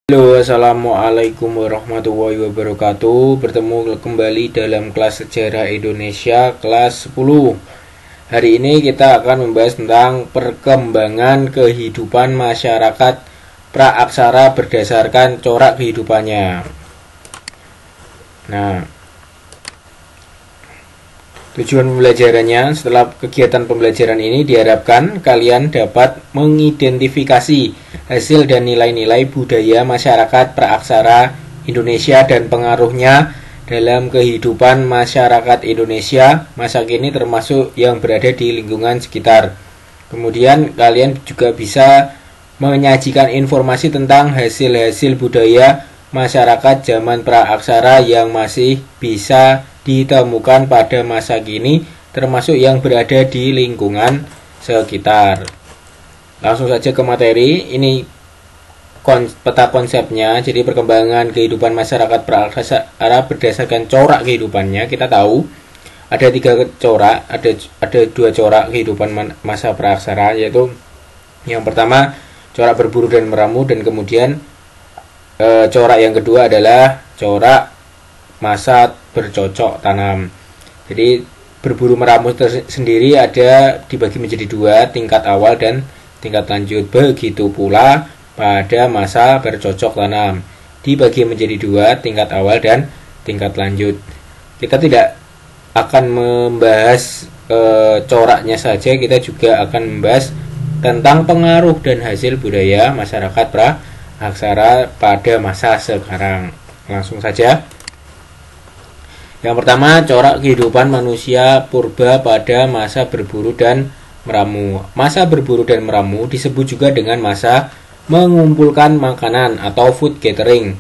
Halo, assalamualaikum warahmatullahi wabarakatuh. Bertemu kembali dalam kelas sejarah Indonesia kelas 10. Hari ini kita akan membahas tentang perkembangan kehidupan masyarakat praaksara berdasarkan corak kehidupannya. Nah, tujuan pembelajarannya, setelah kegiatan pembelajaran ini diharapkan kalian dapat mengidentifikasi hasil dan nilai-nilai budaya masyarakat praaksara Indonesia dan pengaruhnya dalam kehidupan masyarakat Indonesia masa kini termasuk yang berada di lingkungan sekitar. Kemudian kalian juga bisa menyajikan informasi tentang hasil-hasil budaya masyarakat zaman praaksara yang masih bisa ditemukan pada masa kini termasuk yang berada di lingkungan sekitar. Langsung saja ke materi. Ini peta konsepnya. Jadi perkembangan kehidupan masyarakat praaksara berdasarkan corak kehidupannya. Kita tahu ada tiga corak, ada dua corak kehidupan masa praaksara, yaitu yang pertama corak berburu dan meramu, dan kemudian corak yang kedua adalah corak masa bercocok tanam. Jadi berburu meramu sendiri ada dibagi menjadi dua, tingkat awal dan tingkat lanjut. Begitu pula pada masa bercocok tanam dibagi menjadi dua, tingkat awal dan tingkat lanjut. Kita tidak akan membahas coraknya saja, kita juga akan membahas tentang pengaruh dan hasil budaya masyarakat praaksara pada masa sekarang. Langsung saja. Yang pertama, corak kehidupan manusia purba pada masa berburu dan meramu. Masa berburu dan meramu disebut juga dengan masa mengumpulkan makanan atau food gathering.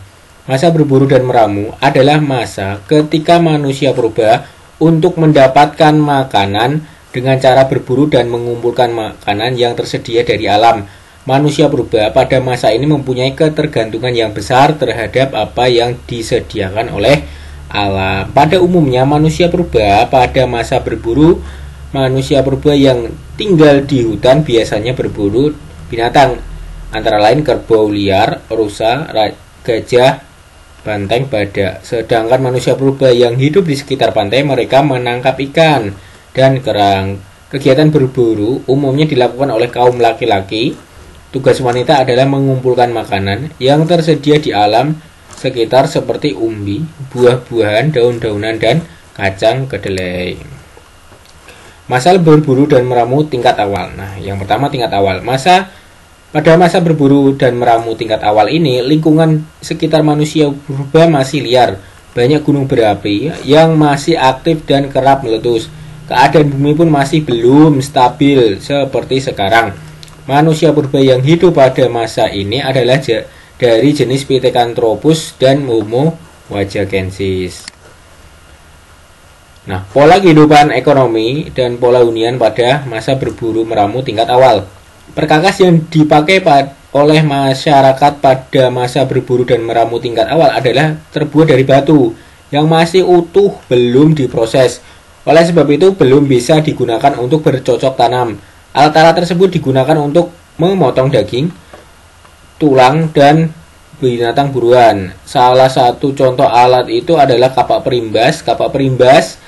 Masa berburu dan meramu adalah masa ketika manusia purba untuk mendapatkan makanan dengan cara berburu dan mengumpulkan makanan yang tersedia dari alam. Manusia purba pada masa ini mempunyai ketergantungan yang besar terhadap apa yang disediakan oleh alam. Pada umumnya manusia purba pada masa berburu, manusia purba yang tinggal di hutan biasanya berburu binatang, antara lain kerbau liar, rusa, gajah, banteng, badak. Sedangkan manusia purba yang hidup di sekitar pantai, mereka menangkap ikan dan kerang. Kegiatan berburu umumnya dilakukan oleh kaum laki-laki. Tugas wanita adalah mengumpulkan makanan yang tersedia di alam sekitar seperti umbi, buah-buahan, daun-daunan, dan kacang kedelai. Masa berburu dan meramu tingkat awal. Nah, yang pertama tingkat awal. Pada masa berburu dan meramu tingkat awal ini, lingkungan sekitar manusia purba masih liar. Banyak gunung berapi yang masih aktif dan kerap meletus. Keadaan bumi pun masih belum stabil seperti sekarang. Manusia purba yang hidup pada masa ini adalah dari jenis Pithecanthropus dan Homo wajakensis. Nah, pola kehidupan ekonomi dan pola hunian pada masa berburu meramu tingkat awal. Perkakas yang dipakai oleh masyarakat pada masa berburu dan meramu tingkat awal adalah terbuat dari batu yang masih utuh, belum diproses. Oleh sebab itu belum bisa digunakan untuk bercocok tanam. Alat-alat tersebut digunakan untuk memotong daging, tulang, dan binatang buruan. Salah satu contoh alat itu adalah kapak perimbas. Kapak perimbas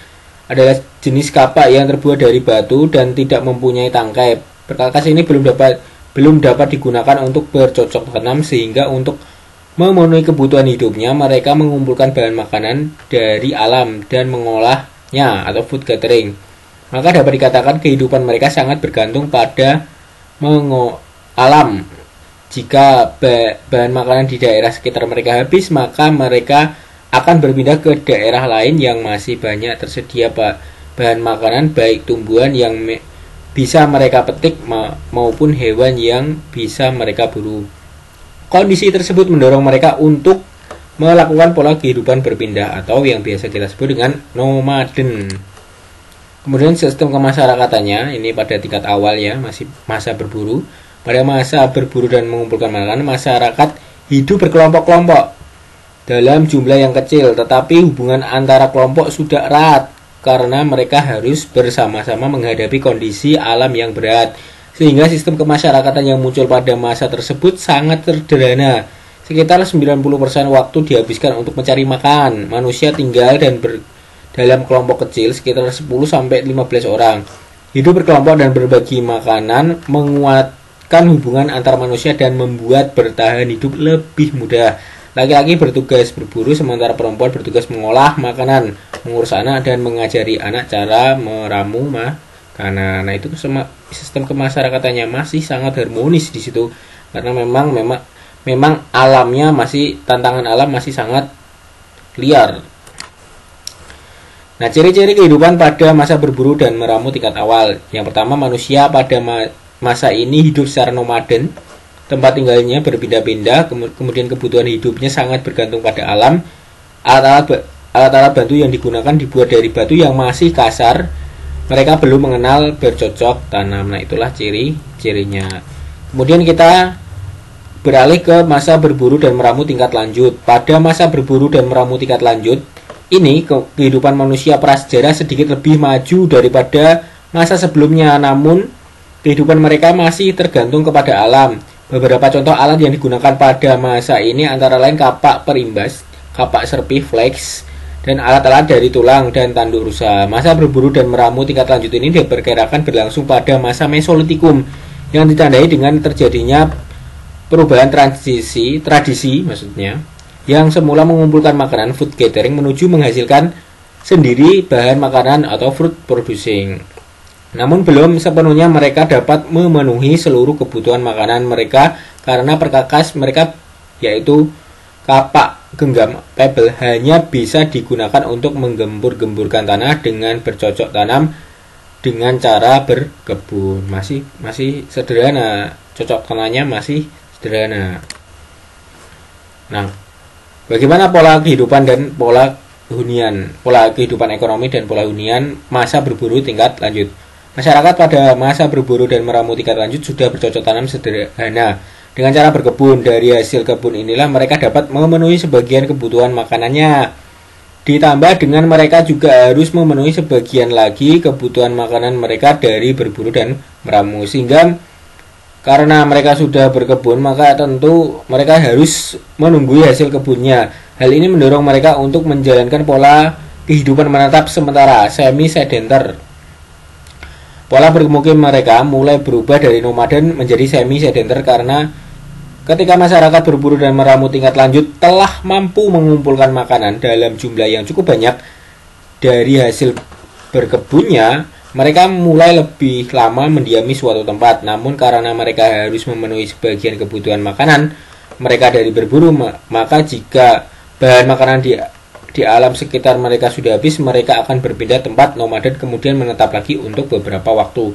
adalah jenis kapak yang terbuat dari batu dan tidak mempunyai tangkai. Perkakas ini belum dapat digunakan untuk bercocok tanam, sehingga untuk memenuhi kebutuhan hidupnya mereka mengumpulkan bahan makanan dari alam dan mengolahnya atau food gathering. Maka dapat dikatakan kehidupan mereka sangat bergantung pada alam. Jika bahan makanan di daerah sekitar mereka habis, maka mereka akan berpindah ke daerah lain yang masih banyak tersedia bahan makanan, baik tumbuhan yang bisa mereka petik maupun hewan yang bisa mereka buru. Kondisi tersebut mendorong mereka untuk melakukan pola kehidupan berpindah atau yang biasa kita sebut dengan nomaden. Kemudian sistem kemasyarakatannya ini pada tingkat awal ya, masih masa berburu. Pada masa berburu dan mengumpulkan makanan, masyarakat hidup berkelompok-kelompok dalam jumlah yang kecil, tetapi hubungan antara kelompok sudah erat karena mereka harus bersama-sama menghadapi kondisi alam yang berat. Sehingga sistem kemasyarakatan yang muncul pada masa tersebut sangat sederhana. Sekitar 90% waktu dihabiskan untuk mencari makan. Manusia tinggal dalam kelompok kecil sekitar 10-15 orang. Hidup berkelompok dan berbagi makanan menguatkan hubungan antar manusia dan membuat bertahan hidup lebih mudah. Laki-laki bertugas berburu sementara perempuan bertugas mengolah makanan, mengurus anak dan mengajari anak cara meramu makanan. Nah, itu sistem kemasyarakatannya masih sangat harmonis di situ karena memang alamnya tantangan alam masih sangat liar. Nah, ciri-ciri kehidupan pada masa berburu dan meramu tingkat awal. Yang pertama, manusia pada masa ini hidup secara nomaden. Tempat tinggalnya berpindah-pindah, kemudian kebutuhan hidupnya sangat bergantung pada alam. Alat-alat bantu yang digunakan dibuat dari batu yang masih kasar. Mereka belum mengenal bercocok tanam. Nah, itulah ciri-cirinya. Kemudian kita beralih ke masa berburu dan meramu tingkat lanjut. Pada masa berburu dan meramu tingkat lanjut, ini kehidupan manusia prasejarah sedikit lebih maju daripada masa sebelumnya, namun kehidupan mereka masih tergantung kepada alam. Beberapa contoh alat yang digunakan pada masa ini antara lain kapak perimbas, kapak serpih, flex, dan alat-alat dari tulang dan tanduk rusa. Masa berburu dan meramu tingkat lanjut ini diperkirakan berlangsung pada masa Mesolitikum yang ditandai dengan terjadinya perubahan tradisi maksudnya, yang semula mengumpulkan makanan food gathering menuju menghasilkan sendiri bahan makanan atau fruit producing. Namun belum sepenuhnya mereka dapat memenuhi seluruh kebutuhan makanan mereka karena perkakas mereka yaitu kapak genggam pebble hanya bisa digunakan untuk menggembur-gemburkan tanah dengan bercocok tanam dengan cara berkebun. Masih sederhana, cocok tanahnya masih sederhana. Nah, bagaimana pola kehidupan dan pola kehidupan ekonomi dan pola hunian masa berburu tingkat lanjut? Masyarakat pada masa berburu dan meramu tingkat lanjut sudah bercocok tanam sederhana. Dengan cara berkebun, dari hasil kebun inilah mereka dapat memenuhi sebagian kebutuhan makanannya. Ditambah dengan mereka juga harus memenuhi sebagian lagi kebutuhan makanan mereka dari berburu dan meramu. Sehingga karena mereka sudah berkebun, maka tentu mereka harus menunggu hasil kebunnya. Hal ini mendorong mereka untuk menjalankan pola kehidupan menetap sementara, semi-sedenter. Pola bermukim mereka mulai berubah dari nomaden menjadi semi-sedenter karena ketika masyarakat berburu dan meramu tingkat lanjut telah mampu mengumpulkan makanan dalam jumlah yang cukup banyak dari hasil berkebunnya, mereka mulai lebih lama mendiami suatu tempat. Namun karena mereka harus memenuhi sebagian kebutuhan makanan mereka dari berburu, maka jika bahan makanan di alam sekitar mereka sudah habis, mereka akan berpindah tempat nomaden kemudian menetap lagi untuk beberapa waktu.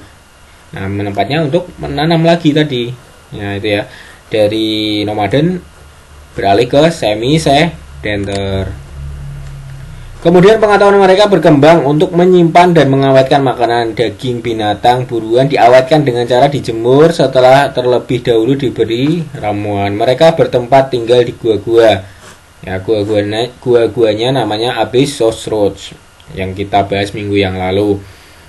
Nah, menempatnya untuk menanam lagi tadi. Nah, itu ya. Dari nomaden beralih ke semi-sedenter. Kemudian pengetahuan mereka berkembang untuk menyimpan dan mengawetkan makanan. Daging binatang buruan diawetkan dengan cara dijemur setelah terlebih dahulu diberi ramuan. Mereka bertempat tinggal di gua-gua. Ya, gua-guanya namanya Abyss Roach yang kita bahas minggu yang lalu.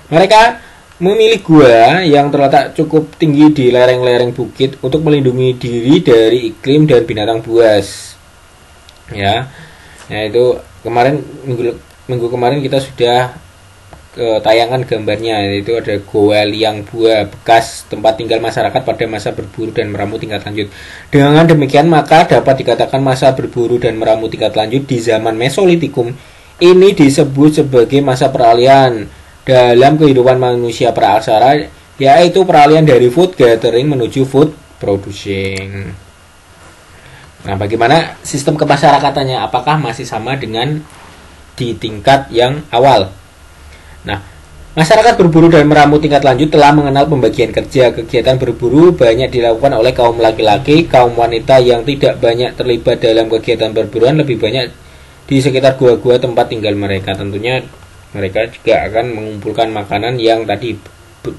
Mereka memilih gua yang terletak cukup tinggi di lereng-lereng bukit untuk melindungi diri dari iklim dan binatang buas. Ya. Nah, itu minggu kemarin kita sudah tayangan gambarnya, yaitu ada Goa Liang Bua, bekas tempat tinggal masyarakat pada masa berburu dan meramu tingkat lanjut. Dengan demikian maka dapat dikatakan masa berburu dan meramu tingkat lanjut di zaman Mesolitikum ini disebut sebagai masa peralihan dalam kehidupan manusia praaksara, yaitu peralihan dari food gathering menuju food producing. Nah, bagaimana sistem kemasyarakatannya? Apakah masih sama dengan di tingkat yang awal? Nah, masyarakat berburu dan meramu tingkat lanjut telah mengenal pembagian kerja. Kegiatan berburu banyak dilakukan oleh kaum laki-laki. Kaum wanita yang tidak banyak terlibat dalam kegiatan perburuan lebih banyak di sekitar gua-gua tempat tinggal mereka. Tentunya mereka juga akan mengumpulkan makanan yang tadi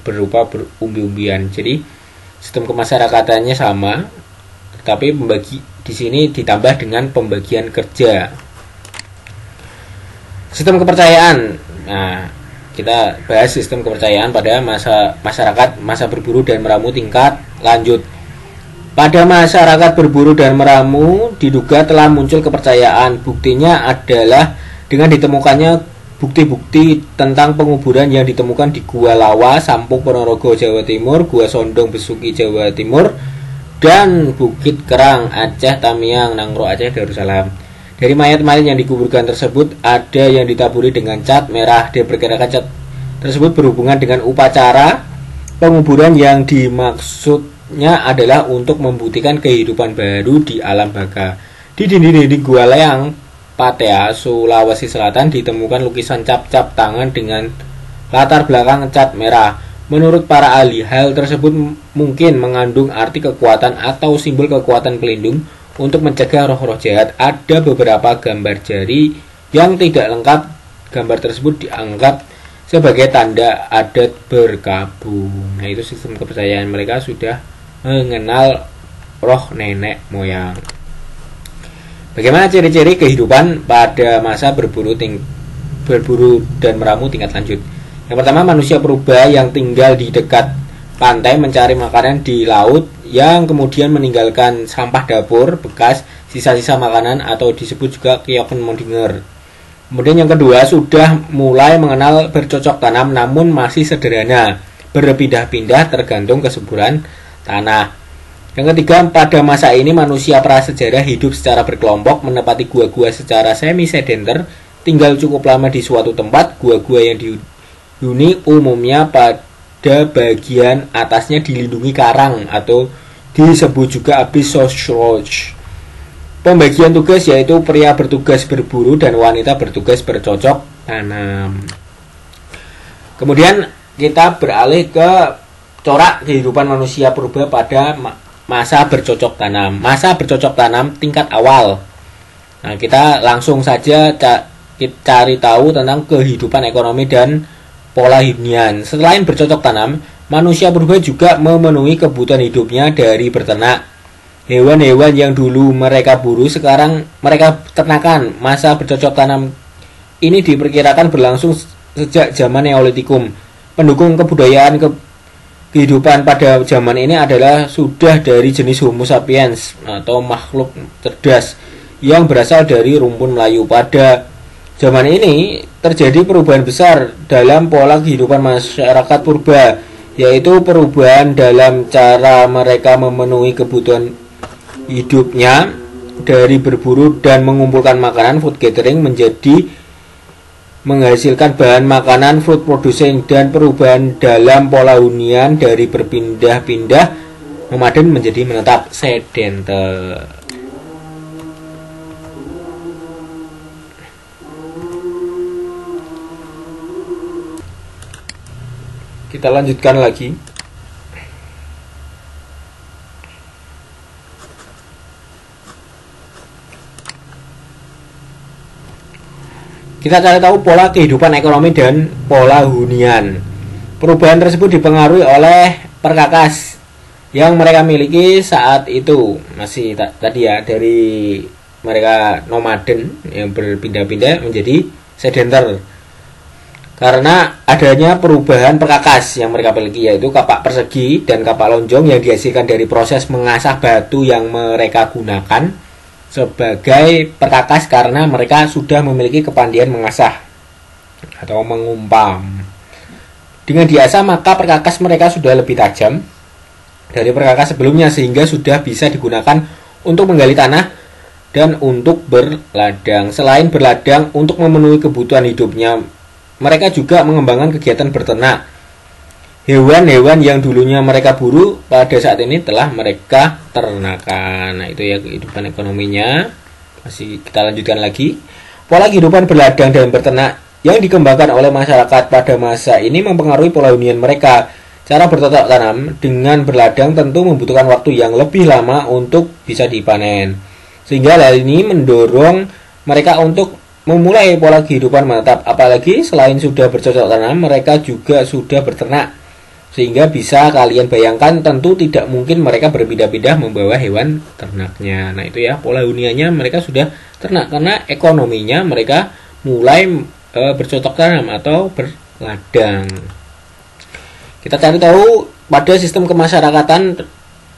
berupa umbi-umbian. Jadi sistem kemasyarakatannya sama, tetapi di sini ditambah dengan pembagian kerja. Sistem kepercayaan. Nah, kita bahas sistem kepercayaan pada masa berburu dan meramu tingkat lanjut. Pada masyarakat berburu dan meramu diduga telah muncul kepercayaan. Buktinya adalah dengan ditemukannya bukti-bukti tentang penguburan yang ditemukan di Gua Lawa, Sampung, Ponorogo, Jawa Timur, Gua Sondong, Besuki, Jawa Timur, dan Bukit Kerang, Aceh, Tamiang, Nangro, Aceh, Darussalam. Dari mayat-mayat yang dikuburkan tersebut ada yang ditaburi dengan cat merah. Diperkirakan cat tersebut berhubungan dengan upacara penguburan yang dimaksudnya adalah untuk membuktikan kehidupan baru di alam baka. Di dinding-dinding Gua Leang, Patea, Sulawesi Selatan ditemukan lukisan cap-cap tangan dengan latar belakang cat merah. Menurut para ahli, hal tersebut mungkin mengandung arti kekuatan atau simbol kekuatan pelindung untuk mencegah roh-roh jahat. Ada beberapa gambar jari yang tidak lengkap. Gambar tersebut dianggap sebagai tanda adat berkabung. Nah, itu sistem kepercayaan mereka sudah mengenal roh nenek moyang. Bagaimana ciri-ciri kehidupan pada masa berburu dan meramu tingkat lanjut? Yang pertama, manusia purba yang tinggal di dekat pantai mencari makanan di laut, yang kemudian meninggalkan sampah dapur bekas, sisa-sisa makanan, atau disebut juga Kyokenmondinger. Kemudian yang kedua, sudah mulai mengenal bercocok tanam namun masih sederhana, berpindah-pindah tergantung kesuburan tanah. Yang ketiga, pada masa ini manusia prasejarah hidup secara berkelompok, menempati gua-gua secara semi-sedenter, tinggal cukup lama di suatu tempat. Gua-gua yang dihuni umumnya pada bagian atasnya dilindungi karang atau disebut juga abyssosroch. Pembagian tugas yaitu pria bertugas berburu dan wanita bertugas bercocok tanam. Kemudian kita beralih ke corak kehidupan manusia purba pada masa bercocok tanam. Masa bercocok tanam tingkat awal. Nah, kita langsung saja cari tahu tentang kehidupan ekonomi dan pola hunian. Selain bercocok tanam, manusia purba juga memenuhi kebutuhan hidupnya dari berternak. Hewan-hewan yang dulu mereka buru sekarang mereka ternakan. Masa bercocok tanam ini diperkirakan berlangsung sejak zaman Neolitikum. Pendukung kebudayaan kehidupan pada zaman ini adalah sudah dari jenis Homo sapiens atau makhluk cerdas yang berasal dari rumpun Melayu. Pada zaman ini terjadi perubahan besar dalam pola kehidupan masyarakat purba, yaitu perubahan dalam cara mereka memenuhi kebutuhan hidupnya dari berburu dan mengumpulkan makanan, food gathering, menjadi menghasilkan bahan makanan, food producing, dan perubahan dalam pola hunian dari berpindah-pindah nomaden menjadi menetap sedenter. Kita lanjutkan lagi. Kita cari tahu pola kehidupan ekonomi dan pola hunian. Perubahan tersebut dipengaruhi oleh perkakas yang mereka miliki saat itu. Masih tadi ya, dari mereka nomaden yang berpindah-pindah menjadi sedenter. Karena adanya perubahan perkakas yang mereka miliki, yaitu kapak persegi dan kapak lonjong yang dihasilkan dari proses mengasah batu yang mereka gunakan sebagai perkakas karena mereka sudah memiliki kepandaian mengasah atau mengumpam. Dengan diasah maka perkakas mereka sudah lebih tajam dari perkakas sebelumnya sehingga sudah bisa digunakan untuk menggali tanah dan untuk berladang. Selain berladang untuk memenuhi kebutuhan hidupnya, mereka juga mengembangkan kegiatan berternak. Hewan-hewan yang dulunya mereka buru pada saat ini telah mereka ternakan. Nah, itu ya kehidupan ekonominya. Masih kita lanjutkan lagi. Pola kehidupan berladang dan berternak yang dikembangkan oleh masyarakat pada masa ini mempengaruhi pola hunian mereka. Cara bercocok tanam dengan berladang tentu membutuhkan waktu yang lebih lama untuk bisa dipanen. Sehingga hal ini mendorong mereka untuk memulai pola kehidupan menetap. Apalagi selain sudah bercocok tanam, mereka juga sudah berternak. Sehingga bisa kalian bayangkan tentu tidak mungkin mereka berpindah-pindah membawa hewan ternaknya. Nah, itu ya pola huniannya mereka sudah ternak karena ekonominya mereka mulai bercocok tanam atau berladang. Kita cari tahu pada sistem kemasyarakatan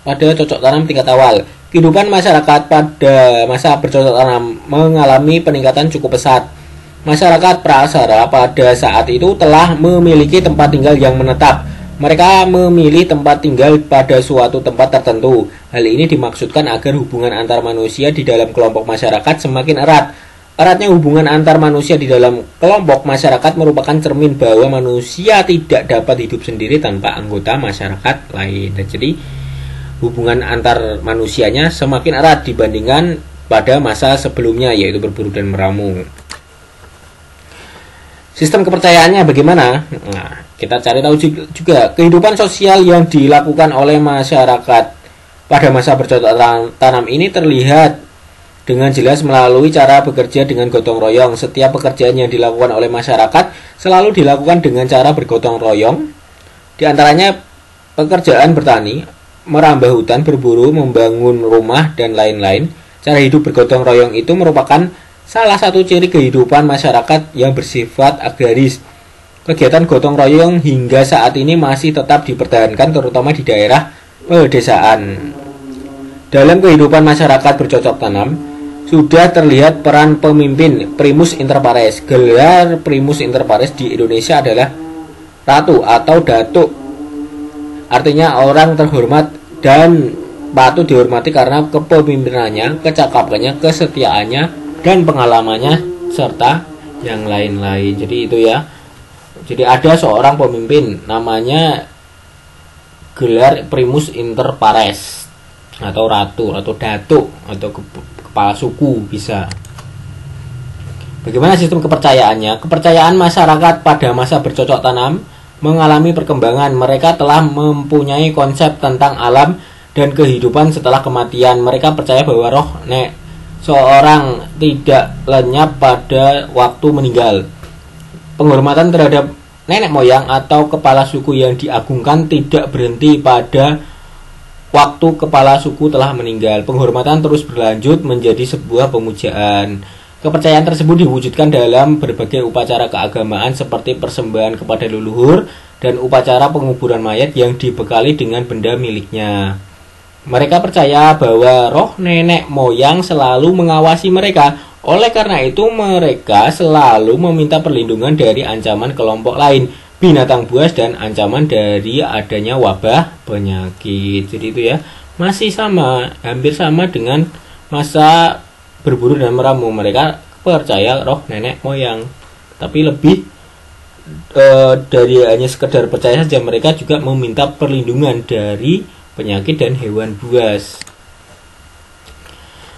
pada cocok tanam tingkat awal. Kehidupan masyarakat pada masa bercocok tanam mengalami peningkatan cukup pesat. Masyarakat praaksara pada saat itu telah memiliki tempat tinggal yang menetap. Mereka memilih tempat tinggal pada suatu tempat tertentu. Hal ini dimaksudkan agar hubungan antar manusia di dalam kelompok masyarakat semakin erat. Eratnya hubungan antar manusia di dalam kelompok masyarakat merupakan cermin bahwa manusia tidak dapat hidup sendiri tanpa anggota masyarakat lain. Dan jadi hubungan antar manusianya semakin erat dibandingkan pada masa sebelumnya, yaitu berburu dan meramu. Sistem kepercayaannya bagaimana? Nah, kita cari tahu juga. Kehidupan sosial yang dilakukan oleh masyarakat pada masa bercocok tanam ini terlihat dengan jelas melalui cara bekerja dengan gotong royong. Setiap pekerjaan yang dilakukan oleh masyarakat selalu dilakukan dengan cara bergotong royong. Di antaranya pekerjaan bertani, merambah hutan, berburu, membangun rumah, dan lain-lain. Cara hidup bergotong royong itu merupakan salah satu ciri kehidupan masyarakat yang bersifat agraris. Kegiatan gotong royong hingga saat ini masih tetap dipertahankan terutama di daerah pedesaan. Dalam kehidupan masyarakat bercocok tanam, sudah terlihat peran pemimpin primus inter pares. Gelar primus inter pares di Indonesia adalah ratu atau datuk. Artinya orang terhormat, dan patut dihormati karena kepemimpinannya, kecakapannya, kesetiaannya, dan pengalamannya, serta yang lain-lain. Jadi itu ya. Jadi ada seorang pemimpin namanya gelar primus inter pares, atau ratu, atau datuk, atau kepala suku bisa. Bagaimana sistem kepercayaannya? Kepercayaan masyarakat pada masa bercocok tanam mengalami perkembangan. Mereka telah mempunyai konsep tentang alam dan kehidupan setelah kematian. Mereka percaya bahwa roh nek seorang tidak lenyap pada waktu meninggal. Penghormatan terhadap nenek moyang atau kepala suku yang diagungkan tidak berhenti pada waktu kepala suku telah meninggal. Penghormatan terus berlanjut menjadi sebuah pemujaan. Kepercayaan tersebut diwujudkan dalam berbagai upacara keagamaan seperti persembahan kepada leluhur dan upacara penguburan mayat yang dibekali dengan benda miliknya. Mereka percaya bahwa roh nenek moyang selalu mengawasi mereka. Oleh karena itu mereka selalu meminta perlindungan dari ancaman kelompok lain, binatang buas, dan ancaman dari adanya wabah penyakit. Jadi itu ya, masih sama, hampir sama dengan masa berburu dan meramu. Mereka percaya roh nenek moyang, tapi lebih dari hanya sekedar percaya saja, mereka juga meminta perlindungan dari penyakit dan hewan buas.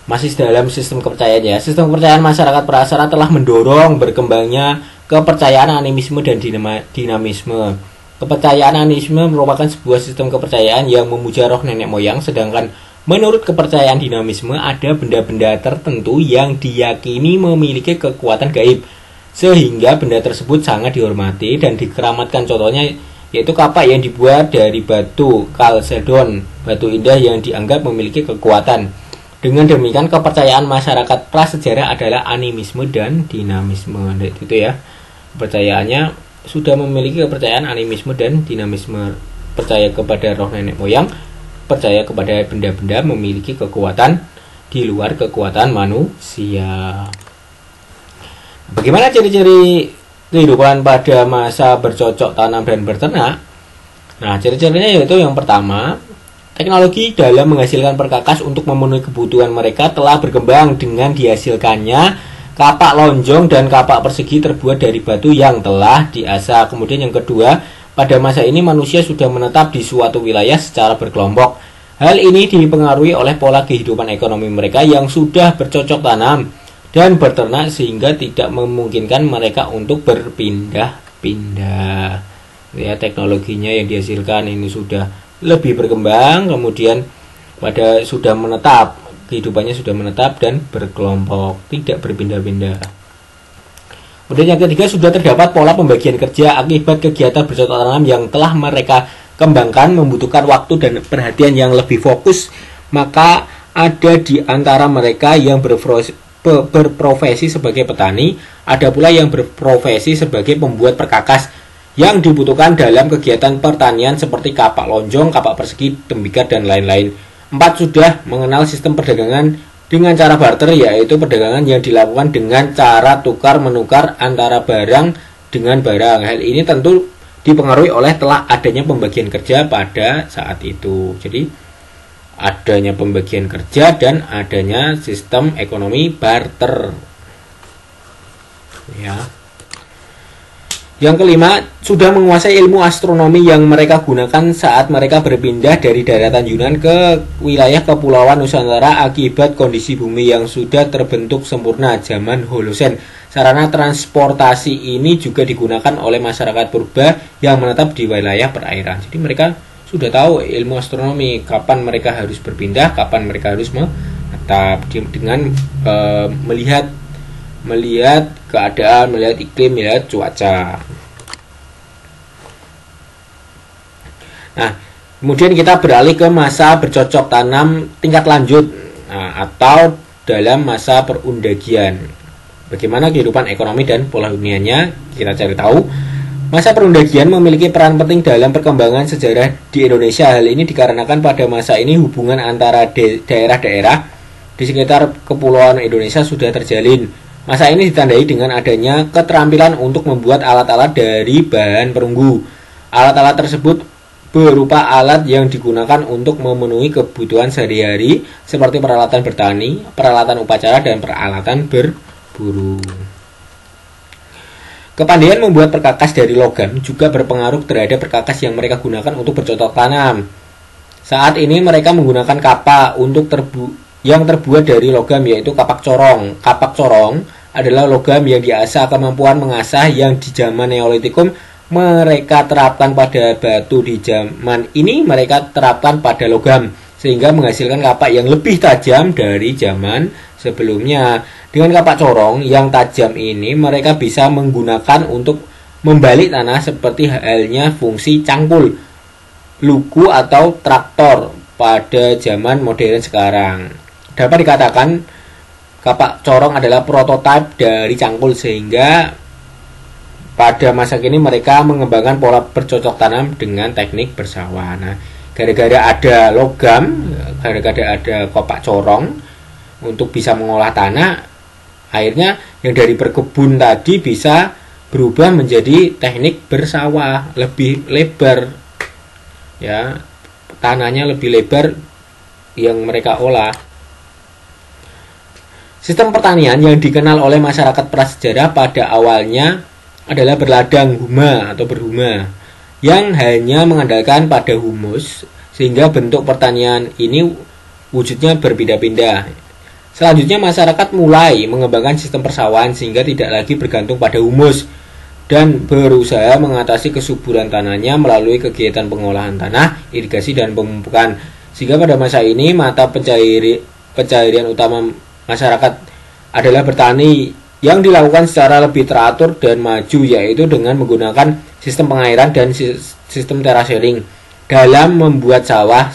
Masih dalam sistem kepercayaan ya. Sistem kepercayaan masyarakat praaksara telah mendorong berkembangnya kepercayaan animisme dan dinamisme. Kepercayaan animisme merupakan sebuah sistem kepercayaan yang memuja roh nenek moyang, sedangkan menurut kepercayaan dinamisme ada benda-benda tertentu yang diyakini memiliki kekuatan gaib, sehingga benda tersebut sangat dihormati dan dikeramatkan. Contohnya yaitu kapak yang dibuat dari batu kalsedon, batu indah yang dianggap memiliki kekuatan. Dengan demikian kepercayaan masyarakat prasejarah adalah animisme dan dinamisme. Itu ya, kepercayaannya sudah memiliki kepercayaan animisme dan dinamisme. Percaya kepada roh nenek moyang, percaya kepada benda-benda memiliki kekuatan di luar kekuatan manusia. Bagaimana ciri-ciri kehidupan pada masa bercocok tanam dan berternak? Nah, ciri-cirinya yaitu yang pertama, teknologi dalam menghasilkan perkakas untuk memenuhi kebutuhan mereka telah berkembang dengan dihasilkannya kapak lonjong dan kapak persegi terbuat dari batu yang telah diasah. Kemudian yang kedua, pada masa ini manusia sudah menetap di suatu wilayah secara berkelompok. Hal ini dipengaruhi oleh pola kehidupan ekonomi mereka yang sudah bercocok tanam dan berternak sehingga tidak memungkinkan mereka untuk berpindah-pindah. Ya, teknologinya yang dihasilkan ini sudah lebih berkembang, kemudian pada sudah menetap, kehidupannya sudah menetap dan berkelompok, tidak berpindah-pindah. Kemudian yang ketiga, sudah terdapat pola pembagian kerja akibat kegiatan bercocok tanam yang telah mereka kembangkan membutuhkan waktu dan perhatian yang lebih fokus, maka ada di antara mereka yang berprofesi sebagai petani, ada pula yang berprofesi sebagai pembuat perkakas. yang dibutuhkan dalam kegiatan pertanian seperti kapak lonjong, kapak persegi, tembikar, dan lain-lain. 4. Sudah mengenal sistem perdagangan dengan cara barter, yaitu perdagangan yang dilakukan dengan cara tukar-menukar antara barang dengan barang. Hal ini tentu dipengaruhi oleh telah adanya pembagian kerja pada saat itu. Jadi adanya pembagian kerja dan adanya sistem ekonomi barter. Ya. Yang kelima, sudah menguasai ilmu astronomi yang mereka gunakan saat mereka berpindah dari daratan Yunan ke wilayah kepulauan Nusantara akibat kondisi bumi yang sudah terbentuk sempurna zaman Holosen. Sarana transportasi ini juga digunakan oleh masyarakat purba yang menetap di wilayah perairan. Jadi mereka sudah tahu ilmu astronomi, kapan mereka harus berpindah, kapan mereka harus menetap, dengan melihat keadaan, melihat iklim, melihat cuaca. Nah, kemudian kita beralih ke masa bercocok tanam tingkat lanjut, atau dalam masa perundagian. Bagaimana kehidupan ekonomi dan pola huniannya kita cari tahu. Masa perundagian memiliki peran penting dalam perkembangan sejarah di Indonesia. Hal ini dikarenakan pada masa ini hubungan antara daerah-daerah di sekitar kepulauan Indonesia sudah terjalin. Masa ini ditandai dengan adanya keterampilan untuk membuat alat-alat dari bahan perunggu. Alat-alat tersebut berupa alat yang digunakan untuk memenuhi kebutuhan sehari-hari seperti peralatan bertani, peralatan upacara, dan peralatan berburu. Kepandaian membuat perkakas dari logam juga berpengaruh terhadap perkakas yang mereka gunakan untuk bercocok tanam. Saat ini mereka menggunakan kapak untuk yang terbuat dari logam, yaitu kapak corong. Kapak corong adalah logam yang diasah kemampuan mengasah yang di zaman Neolitikum mereka terapkan pada batu. Di zaman ini mereka terapkan pada logam, sehingga menghasilkan kapak yang lebih tajam dari zaman sebelumnya. Dengan kapak corong yang tajam ini mereka bisa menggunakan untuk membalik tanah seperti halnya fungsi cangkul, lugu, atau traktor pada zaman modern sekarang. Dapat dikatakan kapak corong adalah prototipe dari cangkul, sehingga pada masa kini mereka mengembangkan pola bercocok tanam dengan teknik bersawah. Nah, gara-gara ada logam, gara-gara ada kapak corong untuk bisa mengolah tanah, akhirnya yang dari berkebun tadi bisa berubah menjadi teknik bersawah, lebih lebar, ya, tanahnya lebih lebar yang mereka olah. Sistem pertanian yang dikenal oleh masyarakat prasejarah pada awalnya adalah berladang huma atau berhuma yang hanya mengandalkan pada humus, sehingga bentuk pertanian ini wujudnya berpindah-pindah. Selanjutnya masyarakat mulai mengembangkan sistem persawahan sehingga tidak lagi bergantung pada humus dan berusaha mengatasi kesuburan tanahnya melalui kegiatan pengolahan tanah, irigasi, dan pemupukan. Sehingga pada masa ini mata pencaharian utama masyarakat adalah bertani yang dilakukan secara lebih teratur dan maju, yaitu dengan menggunakan sistem pengairan dan sistem terasering dalam membuat sawah.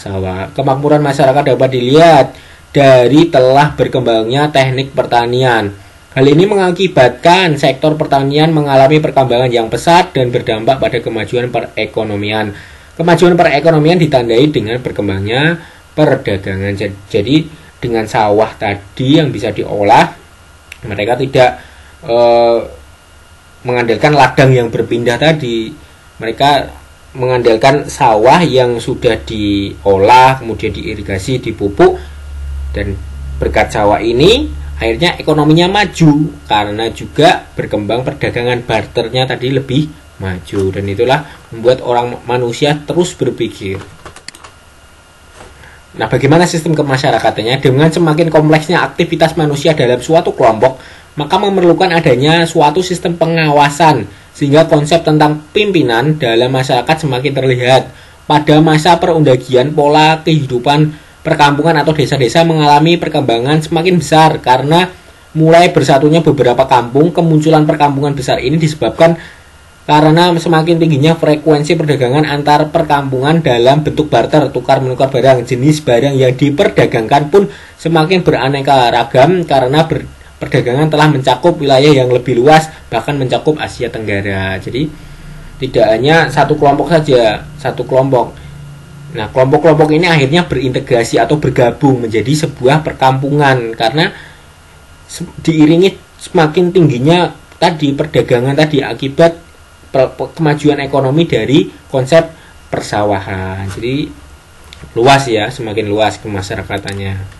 Kemakmuran masyarakat dapat dilihat dari telah berkembangnya teknik pertanian. Hal ini mengakibatkan sektor pertanian mengalami perkembangan yang pesat dan berdampak pada kemajuan perekonomian. Kemajuan perekonomian ditandai dengan berkembangnya perdagangan. Jadi dengan sawah tadi yang bisa diolah, mereka tidak mengandalkan ladang yang berpindah tadi. Mereka mengandalkan sawah yang sudah diolah, kemudian diirigasi, dipupuk, dan berkat sawah ini akhirnya ekonominya maju karena juga berkembang perdagangan barternya tadi lebih maju, dan itulah membuat orang manusia terus berpikir. Nah, bagaimana sistem kemasyarakatannya? Dengan semakin kompleksnya aktivitas manusia dalam suatu kelompok, maka memerlukan adanya suatu sistem pengawasan, sehingga konsep tentang pimpinan dalam masyarakat semakin terlihat. Pada masa perundagian, pola kehidupan perkampungan atau desa-desa mengalami perkembangan semakin besar karena mulai bersatunya beberapa kampung. Kemunculan perkampungan besar ini disebabkan karena semakin tingginya frekuensi perdagangan antar perkampungan dalam bentuk barter, tukar menukar barang. Jenis barang yang diperdagangkan pun semakin beraneka ragam karena perdagangan telah mencakup wilayah yang lebih luas, bahkan mencakup Asia Tenggara. Jadi Tidak hanya satu kelompok saja, satu kelompok. Nah, kelompok-kelompok ini akhirnya berintegrasi atau bergabung menjadi sebuah perkampungan karena diiringi semakin tingginya tadi perdagangan tadi akibat kemajuan ekonomi dari konsep persawahan. Jadi luas ya, semakin luas kemasyarakatannya.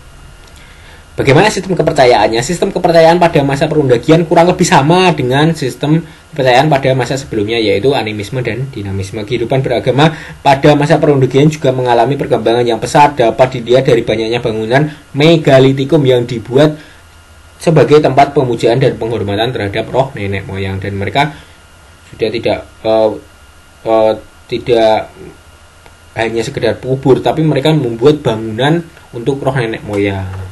Bagaimana sistem kepercayaannya? Sistem kepercayaan pada masa perundagian kurang lebih sama dengan sistem kepercayaan pada masa sebelumnya, yaitu animisme dan dinamisme. Kehidupan beragama pada masa perundagian juga mengalami perkembangan yang pesat, dapat dilihat dari banyaknya bangunan megalitikum yang dibuat sebagai tempat pemujaan dan penghormatan terhadap roh nenek moyang, dan mereka sudah tidak hanya sekedar kubur, tapi mereka membuat bangunan untuk roh nenek moyang.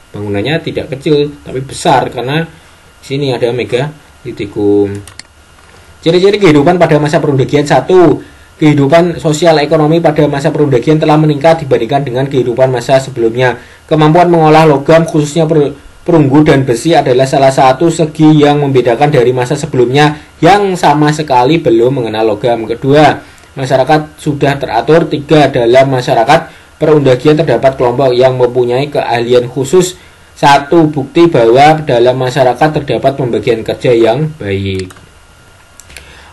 Bangunannya tidak kecil tapi besar karena sini ada megalitikum. Ciri-ciri kehidupan pada masa perundagian. 1. Kehidupan sosial ekonomi pada masa perundagian telah meningkat dibandingkan dengan kehidupan masa sebelumnya. Kemampuan mengolah logam khususnya perunggu dan besi adalah salah satu segi yang membedakan dari masa sebelumnya yang sama sekali belum mengenal logam. Kedua, masyarakat sudah teratur. 3. Dalam masyarakat perundagian terdapat kelompok yang mempunyai keahlian khusus. 1. Bukti bahwa dalam masyarakat terdapat pembagian kerja yang baik.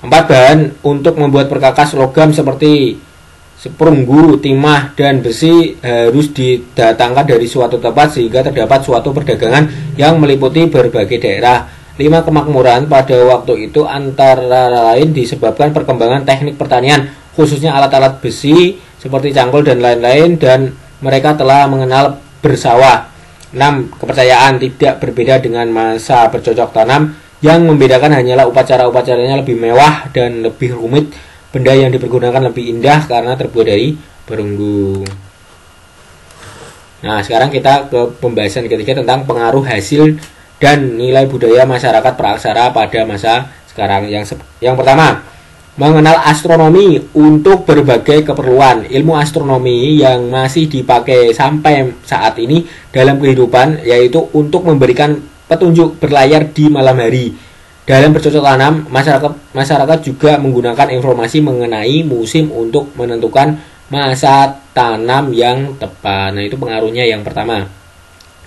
4. Bahan untuk membuat perkakas logam seperti perunggu, timah, dan besi harus didatangkan dari suatu tempat sehingga terdapat suatu perdagangan yang meliputi berbagai daerah. 5. Kemakmuran pada waktu itu antara lain disebabkan perkembangan teknik pertanian, khususnya alat-alat besi seperti cangkul dan lain-lain, dan mereka telah mengenal bersawah. 6. Kepercayaan tidak berbeda dengan masa bercocok tanam, yang membedakan hanyalah upacara-upacaranya lebih mewah dan lebih rumit. Benda yang dipergunakan lebih indah karena terbuat dari perunggu. Nah, sekarang kita ke pembahasan ketiga tentang pengaruh hasil dan nilai budaya masyarakat praaksara pada masa sekarang. Yang pertama, mengenal astronomi untuk berbagai keperluan. Ilmu astronomi yang masih dipakai sampai saat ini dalam kehidupan yaitu untuk memberikan petunjuk berlayar di malam hari. Dalam bercocok tanam, masyarakat juga menggunakan informasi mengenai musim untuk menentukan masa tanam yang tepat. Nah, itu pengaruhnya yang pertama.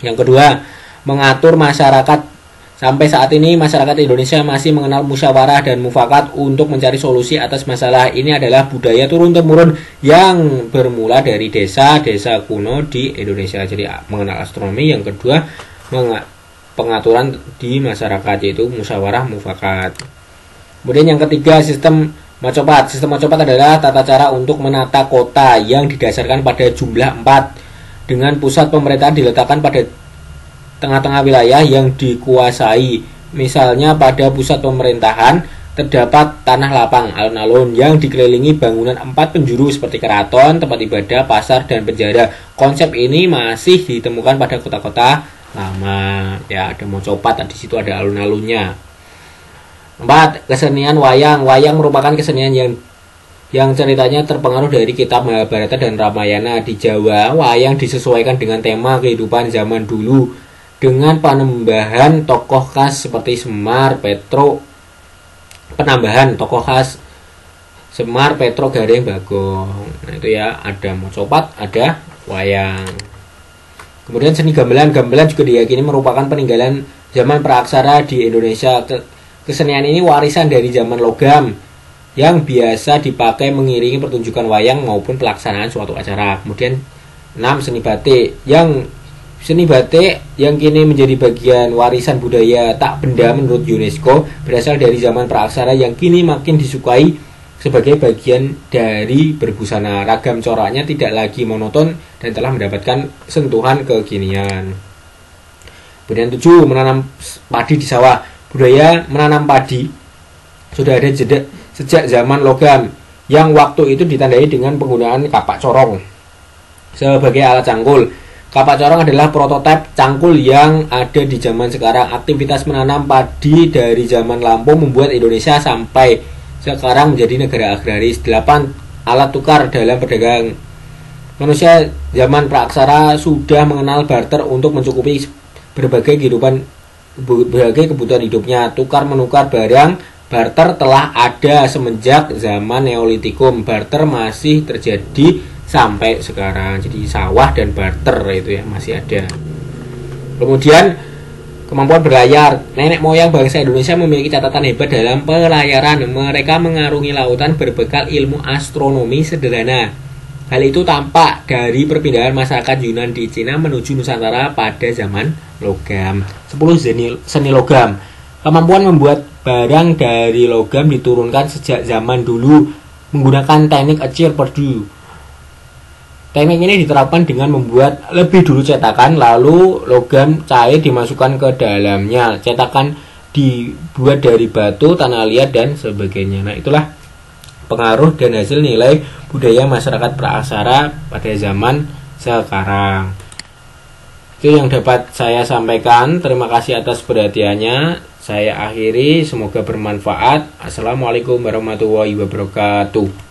Yang kedua, mengatur masyarakat. Sampai saat ini masyarakat Indonesia masih mengenal musyawarah dan mufakat untuk mencari solusi atas masalah. Ini adalah budaya turun-temurun yang bermula dari desa-desa kuno di Indonesia. Jadi mengenal astronomi. Yang kedua, pengaturan di masyarakat, yaitu musyawarah mufakat. Kemudian yang ketiga, sistem Macopat. Sistem Macopat adalah tata cara untuk menata kota yang didasarkan pada jumlah 4 dengan pusat pemerintahan diletakkan pada tengah-tengah wilayah yang dikuasai. Misalnya pada pusat pemerintahan terdapat tanah lapang, alun-alun yang dikelilingi bangunan 4 penjuru seperti keraton, tempat ibadah, pasar, dan penjara. Konsep ini masih ditemukan pada kota-kota lama. Ya, ada Macopat, di situ ada alun-alunnya. 4. Kesenian wayang. Wayang merupakan kesenian yang ceritanya terpengaruh dari kitab Mahabharata dan Ramayana. Di Jawa, wayang disesuaikan dengan tema kehidupan zaman dulu dengan penambahan tokoh khas seperti Semar, Petro, Gareng, Bagong. Nah, itu ya, ada Macopat, ada wayang. Kemudian seni gamelan. Gamelan juga diyakini merupakan peninggalan zaman praaksara di Indonesia. Kesenian ini warisan dari zaman logam yang biasa dipakai mengiringi pertunjukan wayang maupun pelaksanaan suatu acara. Kemudian 6. Seni batik. Seni batik yang kini menjadi bagian warisan budaya tak benda menurut UNESCO berasal dari zaman praaksara yang kini makin disukai sebagai bagian dari berbusana. Ragam coraknya tidak lagi monoton dan telah mendapatkan sentuhan kekinian. Kemudian 7. Menanam padi di sawah. Budaya menanam padi sudah ada sejak zaman logam yang waktu itu ditandai dengan penggunaan kapak corong sebagai alat cangkul. Kapak corong adalah prototipe cangkul yang ada di zaman sekarang. Aktivitas menanam padi dari zaman lampau membuat Indonesia sampai sekarang menjadi negara agraris. 8. Alat tukar dalam perdagangan. Manusia zaman praaksara sudah mengenal barter untuk mencukupi berbagai kebutuhan hidupnya. Tukar menukar barang Barter telah ada semenjak zaman Neolitikum. Barter masih terjadi sampai sekarang. Jadi sawah dan barter itu ya masih ada. Kemudian kemampuan berlayar. Nenek moyang bangsa Indonesia memiliki catatan hebat dalam pelayaran. Mereka mengarungi lautan berbekal ilmu astronomi sederhana. Hal itu tampak dari perpindahan masyarakat Yunan di Cina menuju Nusantara pada zaman logam. 10 seni logam. Kemampuan membuat barang dari logam diturunkan sejak zaman dulu menggunakan teknik acir perdu. Teknik ini diterapkan dengan membuat lebih dulu cetakan, lalu logam cair dimasukkan ke dalamnya. Cetakan dibuat dari batu, tanah liat, dan sebagainya. Nah, itulah pengaruh dan hasil nilai budaya masyarakat praaksara pada zaman sekarang. Itu yang dapat saya sampaikan. Terima kasih atas perhatiannya. Saya akhiri, semoga bermanfaat. Assalamualaikum warahmatullahi wabarakatuh.